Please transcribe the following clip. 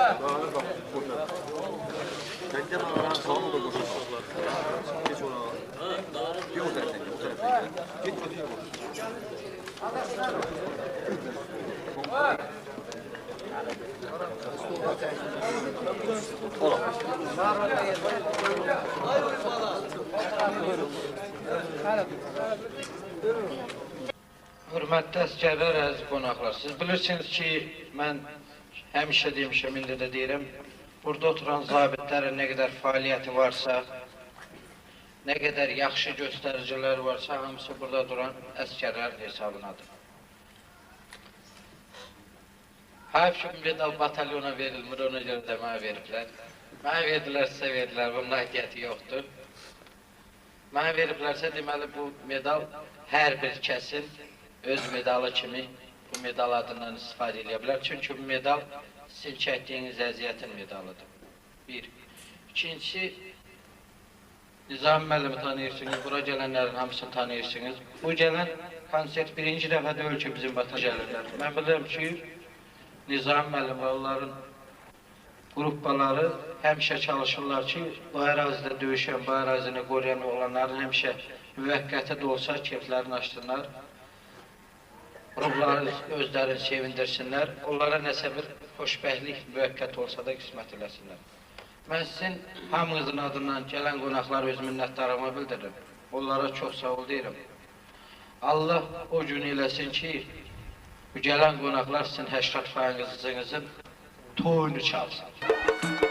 bak, boşa. Sen gel bana, sağa mı da boşa? Geç ona. Bir o taraftan gel, o taraftan gel. Geç öteye boş. Hörmətli əsgərlər, əziz qonaqlar, siz bilirsiniz ki, mən həmişə demişəm, indi də deyirəm, burada oturan zabitlərin nə qədər fəaliyyəti varsa, nə qədər yaxşı göstəricilər varsa, hamısı burada duran əsgərlər hesabınadır. Həf ki, medal batalyona verilmir, ona görə də mənə veriblər. Mənə verdilər, sizə verdilər, bunun aidiyyəti yoxdur. Mənə veriblərsə, deməli, bu medal hər bir kəsin öz medalı kimi bu medal adından istifadə edə bilər. Çünki bu medal sizin çəkdiyiniz əziyyətin medalıdır. Bir. İkincisi, Nizami müəllimi tanıyırsınız, bura gələnlərin hamısını tanıyırsınız. Bu gələn konsert birinci dəfə deyil ki, bizim vətən gəlirlər. Mən bilirəm ki, Nizami müəllim və onların qrupları həmişə çalışırlar ki, bu ərazidə döyüşən, bu ərazini qoruyan oğlanların həmişə müvəqqəti də olsa keyflərini açsınlar. Ruhları özlərini sevindirsinlər, onlara nəsə bir xoşbəxtlik müvəqqət olsa da qismət eləsinlər. Mən sizin hamınızın adından gələn qonaqlar öz minnətdarımı bildirirəm. Onlara çox sağ ol deyirəm. Allah o gün eləsin ki, bu gələn qonaqlar sizin 80%-inizin toyunu çalsın.